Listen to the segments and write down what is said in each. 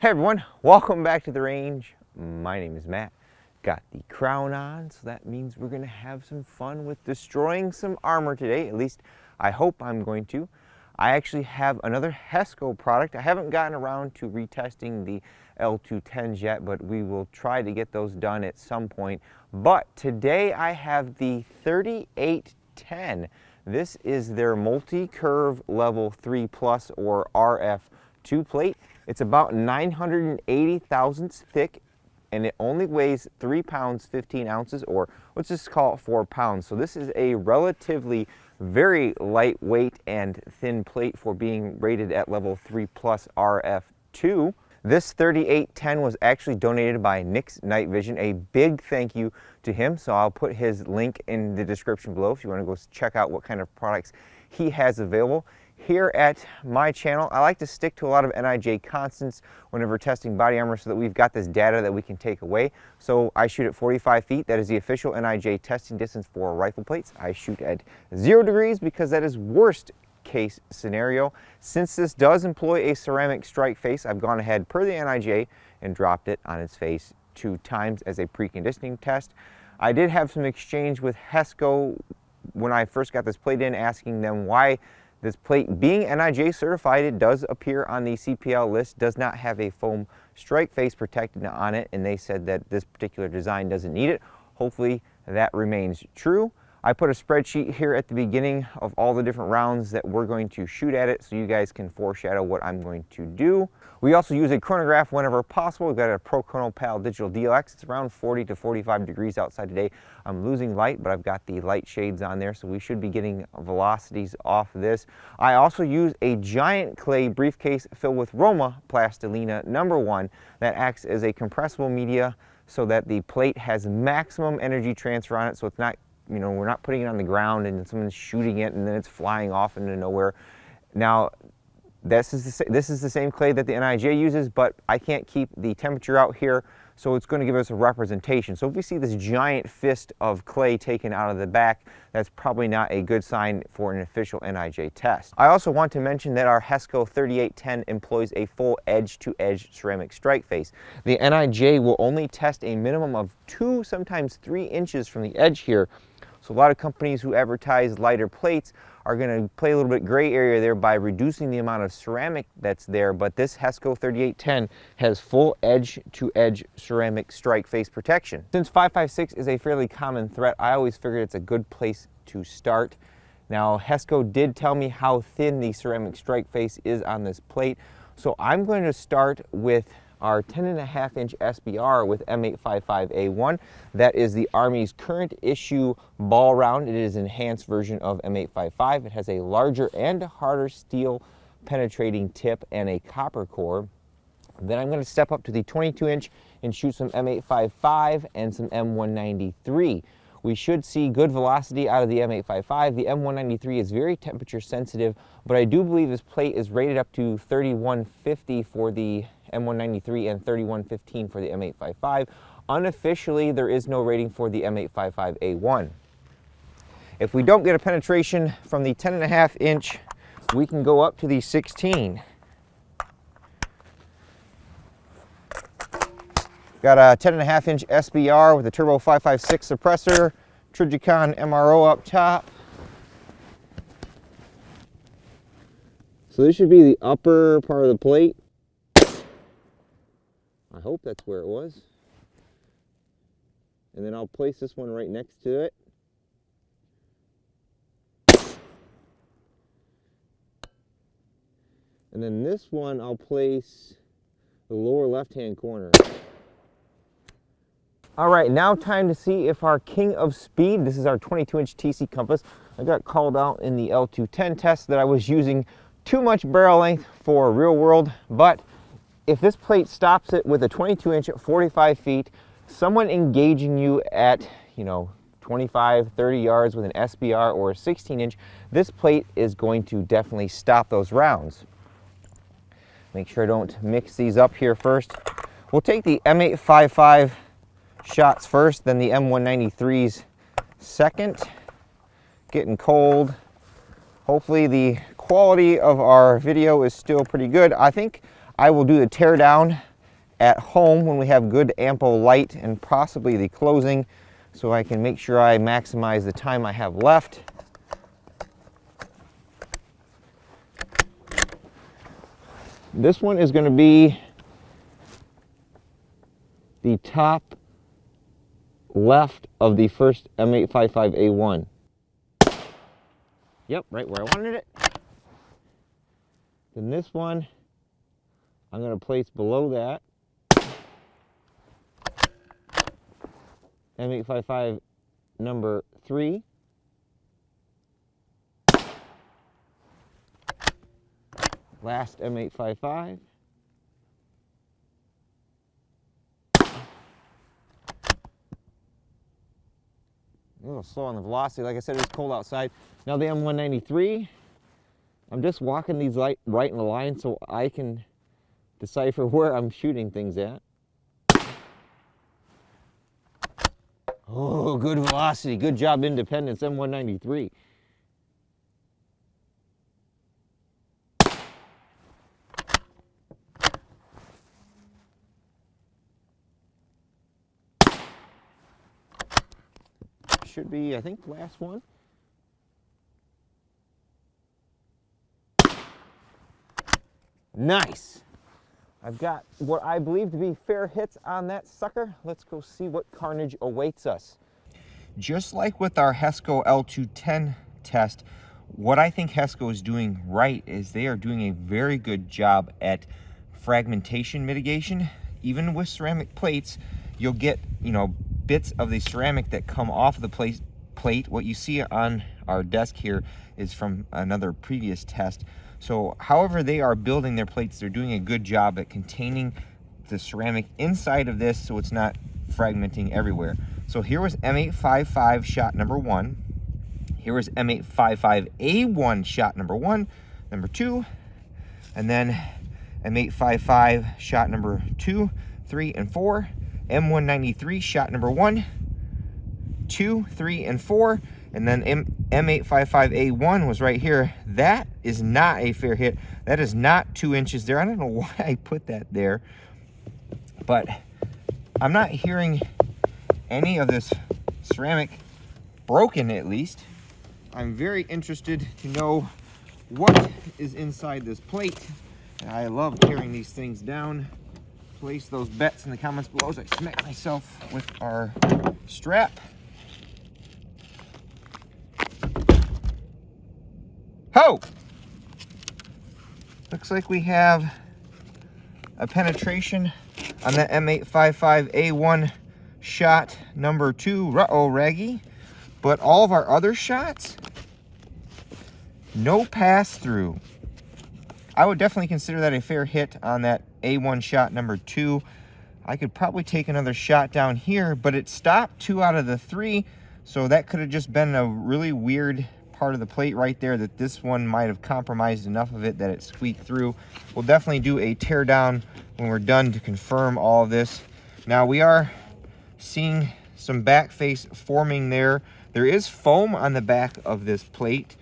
Hey everyone, welcome back to the range. My name is Matt. Got the crown on, so that means we're gonna have some fun with destroying some armor today. At least I hope I'm going to. I actually have another Hesco product. I haven't gotten around to retesting the L210s yet, but we will try to get those done at some point. But today I have the 3810. This is their multi-curve level 3 plus or RF2 plate. It's about 980 thousandths thick, and it only weighs 3 pounds 15 ounces, or let's just call it 4 pounds. So this is a relatively very lightweight and thin plate for being rated at level 3 plus RF2. This 3810 was actually donated by Nick's Night Vision. A big thank you to him. So I'll put his link in the description below if you want to go check out what kind of products he has available. Here at my channel, I like to stick to a lot of NIJ constants whenever testing body armor so that we've got this data that we can take away. So I shoot at 45 feet. That is the official NIJ testing distance for rifle plates. I shoot at 0 degrees because that is worst case scenario. Since this does employ a ceramic strike face, I've gone ahead per the NIJ and dropped it on its face 2 times as a preconditioning test. I did have some exchange with Hesco when I first got this plate in, asking them why this plate, being NIJ certified, it does appear on the CPL list, does not have a foam strike face protected on it, and they said that this particular design doesn't need it. Hopefully that remains true. I put a spreadsheet here at the beginning of all the different rounds that we're going to shoot at it so you guys can foreshadow what I'm going to do. We also use a chronograph whenever possible. We've got a Pro Chrono Pal Digital DLX. It's around 40 to 45 degrees outside today. I'm losing light, but I've got the light shades on there, so we should be getting velocities off this. I also use a giant clay briefcase filled with Roma Plastilina #1 that acts as a compressible media so that the plate has maximum energy transfer on it, so it's not, you know, we're not putting it on the ground and someone's shooting it and then it's flying off into nowhere. Now, this is the same clay that the NIJ uses, but I can't keep the temperature out here, so it's going to give us a representation. So if we see this giant fist of clay taken out of the back, that's probably not a good sign for an official NIJ test. I also want to mention that our Hesco 3810 employs a full edge-to-edge ceramic strike face. The NIJ will only test a minimum of 2, sometimes 3 inches from the edge here. So a lot of companies who advertise lighter plates are going to play a little bit gray area there by reducing the amount of ceramic that's there, but this Hesco 3810 has full edge-to-edge ceramic strike face protection. Since 5.56 is a fairly common threat, I always figured it's a good place to start. Now, Hesco did tell me how thin the ceramic strike face is on this plate, so I'm going to start with our 10.5 inch SBR with M855A1. That is the Army's current issue ball round. It is an enhanced version of M855. It has a larger and harder steel penetrating tip and a copper core. Then I'm going to step up to the 22 inch and shoot some M855 and some M193. We should see good velocity out of the M855. The M193 is very temperature sensitive, but I do believe this plate is rated up to 3150 for the M193 and 3115 for the M855. Unofficially, there is no rating for the M855A1. If we don't get a penetration from the 10.5 inch, we can go up to the 16. Got a 10.5 inch SBR with a Turbo 556 suppressor, Trijicon MRO up top. So this should be the upper part of the plate. I hope that's where it was. And then I'll place this one right next to it. And then this one I'll place the lower left-hand corner. All right, now time to see if our king of speed, this is our 22 inch TC compass. I got called out in the L210 test that I was using too much barrel length for real world, but if this plate stops it with a 22 inch at 45 feet, someone engaging you at, 25, 30 yards with an SBR or a 16 inch, this plate is going to definitely stop those rounds. Make sure I don't mix these up here first. We'll take the M855 shots first, then the M193s second. Getting cold. Hopefully the quality of our video is still pretty good. I think I will do the teardown at home when we have good ample light and possibly the closing, so I can make sure I maximize the time I have left. This one is going to be the top left of the first M855A1. Yep, right where I wanted it. Then this one, I'm going to place below that. M855 number 3. Last M855. A little slow on the velocity. Like I said, it's cold outside. Now the M193. I'm just walking these right in a line so I can decipher where I'm shooting things at. Oh, good velocity. Good job, Independence, M193. Should be, I think, the last one. Nice. I've got what I believe to be fair hits on that sucker. Let's go see what carnage awaits us. Just like with our Hesco L210 test, what I think Hesco is doing right is they are doing a very good job at fragmentation mitigation. Even with ceramic plates, you'll get, bits of the ceramic that come off the plate. What you see on our desk here is from another previous test. So however they are building their plates, they're doing a good job at containing the ceramic inside of this so it's not fragmenting everywhere. So here was M855 shot number 1. Here was M855A1 shot number 1, number 2, and then M855 shot number 2, 3, and 4. M193 shot number 1, 2, 3, and 4, and then M855A1 was right here. That is not a fair hit. That is not 2 inches there. I don't know why I put that there, but I'm not hearing any of this ceramic broken, at least. I'm very interested to know what is inside this plate. I love tearing these things down. Place those bets in the comments below as I smack myself with our strap. Ho! Looks like we have a penetration on that M855A1 shot number 2, R.A.N.G.E. But all of our other shots, no pass through. I would definitely consider that a fair hit on that A1 shot number 2. I could probably take another shot down here, but it stopped 2 out of the 3, so that could have just been a really weird part of the plate right there that this one might have compromised enough of it that it squeaked through. We'll definitely do a tear down when we're done to confirm all of this. Now we are seeing some back face forming there. There is foam on the back of this plate,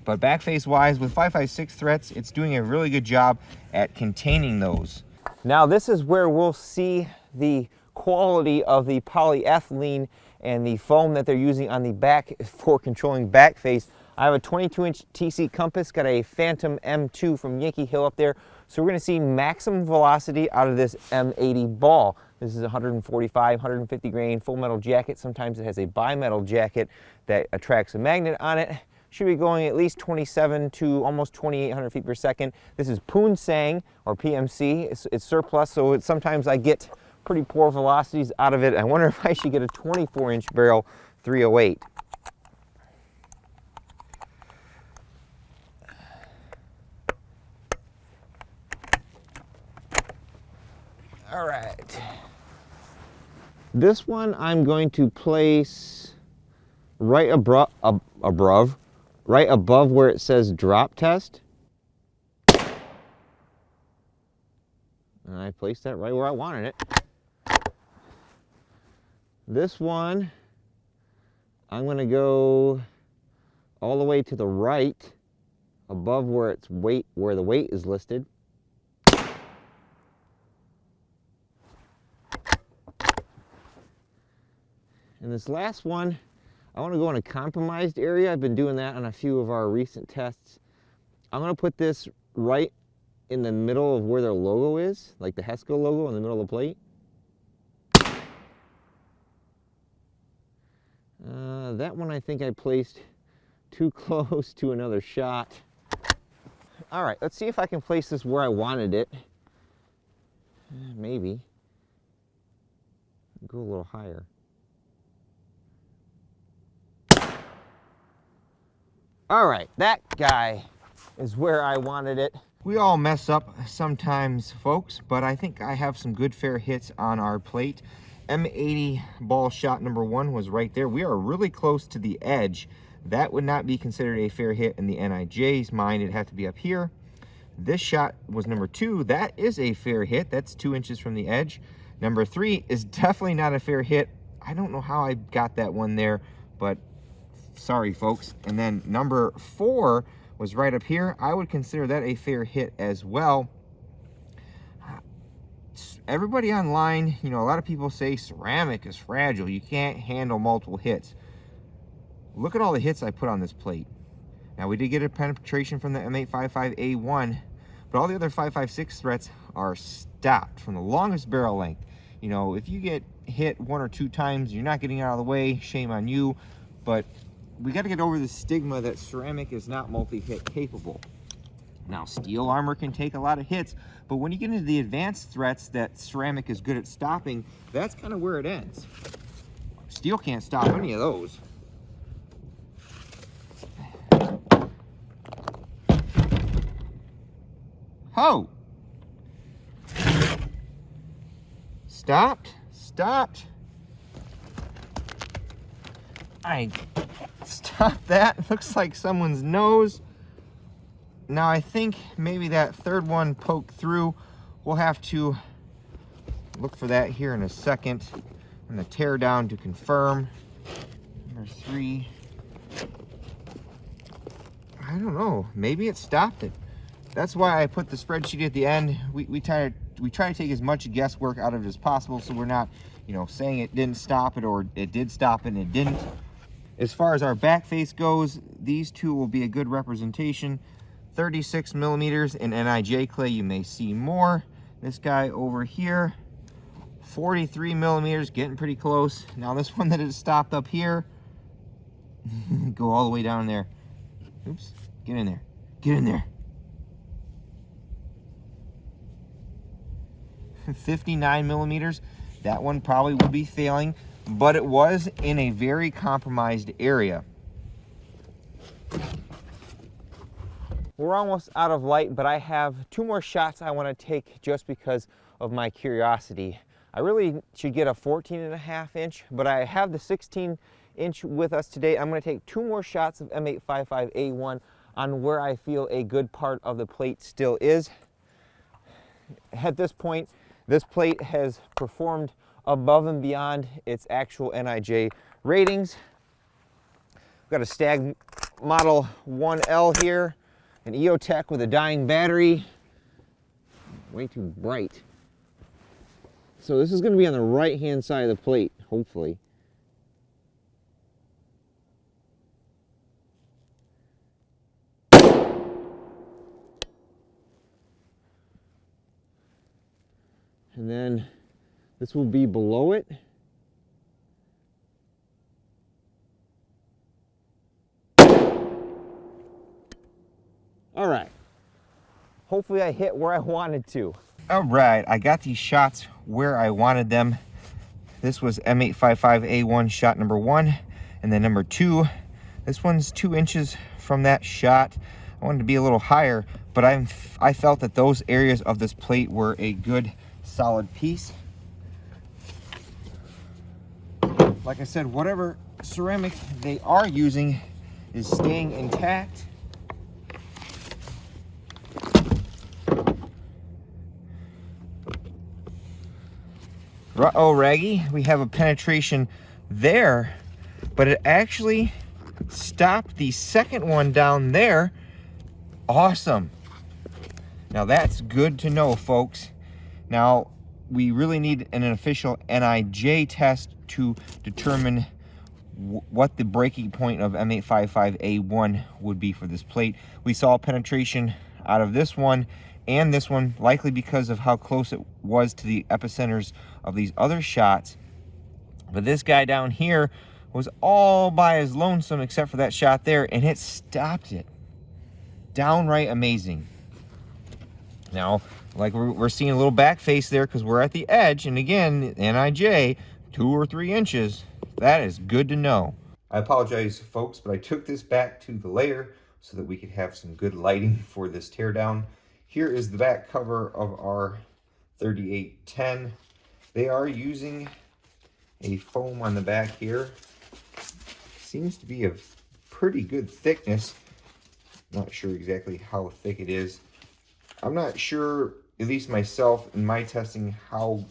but back face wise, with 5.56 threats, it's doing a really good job at containing those. Now this is where we'll see the quality of the polyethylene and the foam that they're using on the back for controlling back face. I have a 22-inch TC compass, got a Phantom M2 from Yankee Hill up there. So we're gonna see maximum velocity out of this M80 ball. This is 145, 150 grain full metal jacket. Sometimes it has a bimetal jacket that attracts a magnet on it. Should be going at least 27 to almost 2,800 feet per second. This is Poon-Sang, or PMC. It's surplus, so sometimes I get pretty poor velocities out of it. I wonder if I should get a 24-inch barrel 308. All right. This one I'm going to place right above where it says drop test. And I placed that right where I wanted it. This one, I'm going to go all the way to the right, above where it's weight, where the weight is listed. And this last one, I want to go in a compromised area. I've been doing that on a few of our recent tests. I'm going to put this right in the middle of where their logo is, like the Hesco logo in the middle of the plate. That one I think I placed too close to another shot. All right, let's see if I can place this where I wanted it. Maybe. Go a little higher. All right, that guy is where I wanted it. We all mess up sometimes, folks, but I think I have some good fair hits on our plate. M80 ball shot number 1 was right there. We are really close to the edge. That would not be considered a fair hit in the NIJ's mind. It'd have to be up here. This shot was number 2. That is a fair hit. That's 2 inches from the edge. Number 3 is definitely not a fair hit. I don't know how I got that one there, but sorry, folks. And then number 4 was right up here. I would consider that a fair hit as well. Everybody online, you know, a lot of people say ceramic is fragile. You can't handle multiple hits. Look at all the hits I put on this plate. Now, we did get a penetration from the M855A1, but all the other 5.56 threats are stopped from the longest barrel length. You know, if you get hit 1 or 2 times, you're not getting out of the way, shame on you, but we got to get over the stigma that ceramic is not multi-hit capable. Now, steel armor can take a lot of hits, but when you get into the advanced threats that ceramic is good at stopping, that's kind of where it ends. Steel can't stop any of those. Oh! Stopped. I stopped that. Looks like someone's nose. Now I think maybe that third one poked through. We'll have to look for that here in a second. I'm going to tear down to confirm. Number 3. I don't know. Maybe it stopped it. That's why I put the spreadsheet at the end. We try to take as much guesswork out of it as possible, so we're not, you know, saying it didn't stop it or it did stop it and it didn't. As far as our back face goes, these two will be a good representation. 36 millimeters in NIJ clay. You may see more. This guy over here, 43 millimeters, getting pretty close. Now this one that is stopped up here, go all the way down there. Oops, get in there, get in there. 59 millimeters. That one probably will be failing, but it was in a very compromised area. We're almost out of light, but I have 2 more shots I want to take just because of my curiosity. I really should get a 14.5 inch, but I have the 16 inch with us today. I'm going to take 2 more shots of M855A1 on where I feel a good part of the plate still is. At this point, this plate has performed above and beyond its actual NIJ ratings. We've got a Stag Model 1L here, an EOTech with a dying battery. Way too bright. So this is going to be on the right-hand side of the plate, hopefully. And then this will be below it. All right. Hopefully I hit where I wanted to. All right, I got these shots where I wanted them. This was M855A1 shot number 1, and then number 2. This one's 2 inches from that shot. I wanted to be a little higher, but I felt that those areas of this plate were a good solid piece. Like I said, whatever ceramic they are using is staying intact. R.A.N.G.E, we have a penetration there, but it actually stopped the second one down there. Awesome. Now that's good to know, folks. Now we really need an official NIJ test to determine what the breaking point of M855A1 would be for this plate. We saw penetration out of this one and this one, likely because of how close it was to the epicenters of these other shots. But this guy down here was all by his lonesome except for that shot there, and it stopped it. Downright amazing. Now, like we're seeing a little back face there because we're at the edge, and again, NIJ, 2 or 3 inches. That is good to know. I apologize, folks, but I took this back to the layer so that we could have some good lighting for this teardown. Here is the back cover of our 3810. They are using a foam on the back here. Seems to be of pretty good thickness. Not sure exactly how thick it is. I'm not sure, at least myself in my testing, how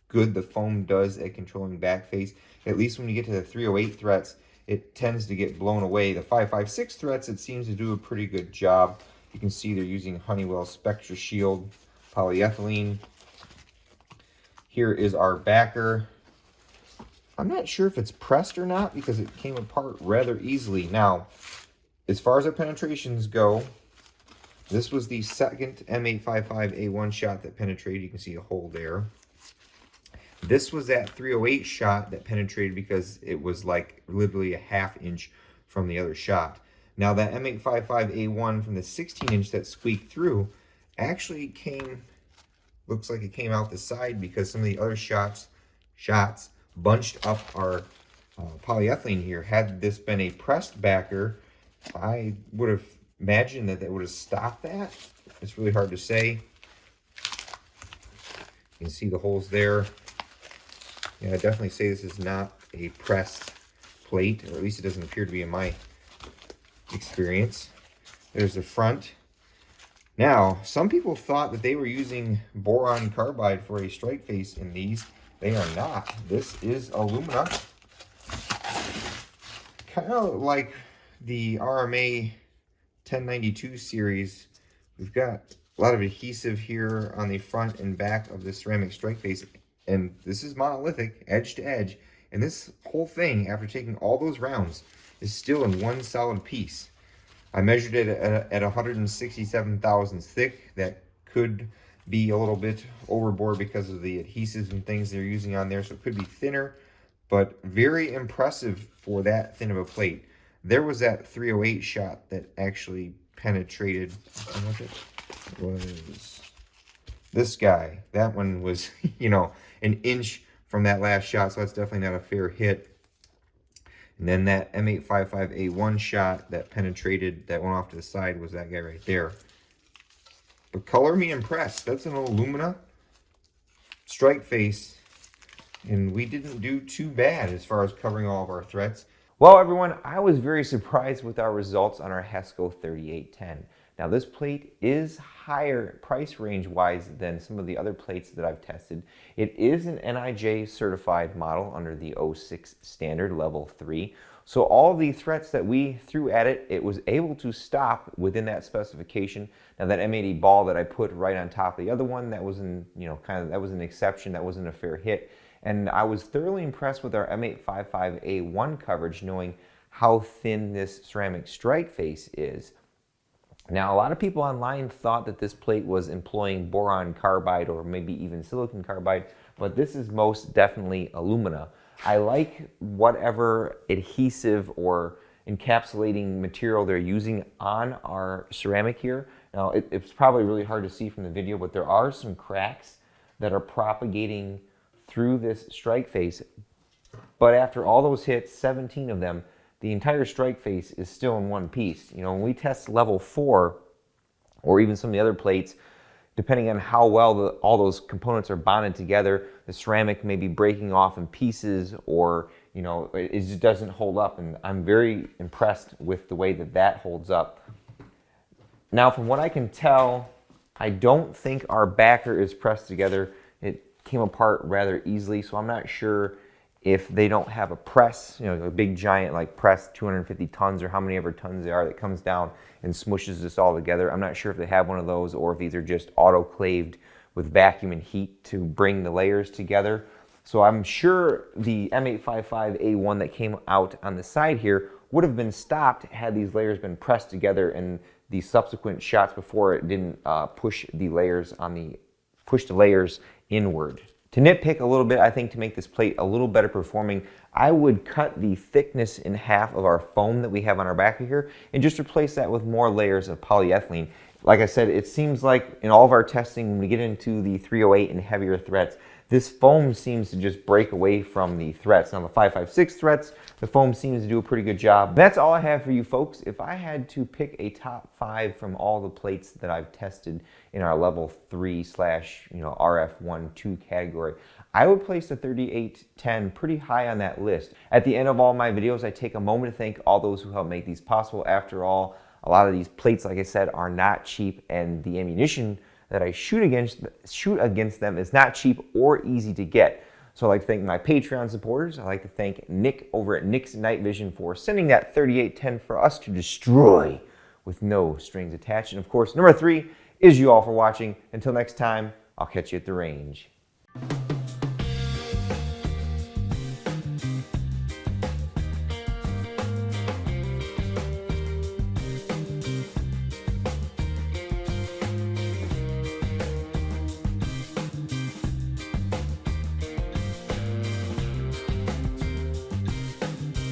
good the foam does at controlling back face. At least when you get to the 308 threats, it tends to get blown away. The 556 threats, it seems to do a pretty good job. You can see they're using Honeywell Spectra Shield polyethylene. Here is our backer. I'm not sure if it's pressed or not because it came apart rather easily. Now, as far as our penetrations go, this was the second M855A1 shot that penetrated. You can see a hole there. This was that 308 shot that penetrated because it was like literally a ½ inch from the other shot. Now that M855A1 from the 16-inch that squeaked through actually came, looks like it came out the side because some of the other shots bunched up our polyethylene here. Had this been a pressed backer, I would have imagined that would have stopped that. It's really hard to say. You can see the holes there. Yeah, I definitely say this is not a pressed plate, or at least it doesn't appear to be in my experience. There's the front. Now, some people thought that they were using boron carbide for a strike face in these. They are not. This is alumina. Kind of like the RMA 1092 series. We've got a lot of adhesive here on the front and back of the ceramic strike face. And this is monolithic, edge to edge. And this whole thing, after taking all those rounds, is still in one solid piece. I measured it at 167 thousandths thick. That could be a little bit overboard because of the adhesives and things they're using on there, so it could be thinner, but very impressive for that thin of a plate. There was that 308 shot that actually penetrated. What it was this guy. That one was, you know, an inch from that last shot, so that's definitely not a fair hit. And then that M855A1 shot that penetrated, that went off to the side, was that guy right there. But color me impressed. That's an alumina strike face, and we didn't do too bad as far as covering all of our threats. Well, everyone, I was very surprised with our results on our Hesco 3810. Now, this plate is higher price range-wise than some of the other plates that I've tested. It is an NIJ certified model under the 06 standard, level 3. So all the threats that we threw at it, it was able to stop within that specification. Now, that M80 ball that I put right on top of the other one, that was that was an exception. That wasn't a fair hit. And I was thoroughly impressed with our M855A1 coverage, knowing how thin this ceramic strike face is. Now, a lot of people online thought that this plate was employing boron carbide or maybe even silicon carbide, but this is most definitely alumina. I like whatever adhesive or encapsulating material they're using on our ceramic here. Now, it's probably really hard to see from the video, but there are some cracks that are propagating through this strike face. But after all those hits, 17 of them, the entire strike face is still in one piece. You know, when we test level 4, or even some of the other plates, depending on how well all those components are bonded together, the ceramic may be breaking off in pieces, or, you know, it just doesn't hold up. And I'm very impressed with the way that that holds up. Now, from what I can tell, I don't think our backer is pressed together. It came apart rather easily, so I'm not sure if they don't have a press, you know, a big giant like press, 250 tons or how many ever tons they are, that comes down and smushes this all together. I'm not sure if they have one of those or if these are just autoclaved with vacuum and heat to bring the layers together. So I'm sure the M855A1 that came out on the side here would have been stopped had these layers been pressed together and the subsequent shots before it didn't push the layers inward. To nitpick a little bit, I think to make this plate a little better performing, I would cut the thickness in half of our foam that we have on our back here and just replace that with more layers of polyethylene. Like I said, it seems like in all of our testing, when we get into the 308 and heavier threats, this foam seems to just break away from the threats. Now the 5.56 threats, the foam seems to do a pretty good job. That's all I have for you folks. If I had to pick a top 5 from all the plates that I've tested in our level 3 / RF1-2 category, I would place the 3810 pretty high on that list. At the end of all my videos, I take a moment to thank all those who helped make these possible. After all, a lot of these plates, like I said, are not cheap, and the ammunition that I shoot against them is not cheap or easy to get. So I'd like to thank my Patreon supporters. I'd like to thank Nick over at Nick's Night Vision for sending that 3810 for us to destroy with no strings attached. And of course, number 3 is you all for watching. Until next time, I'll catch you at the range.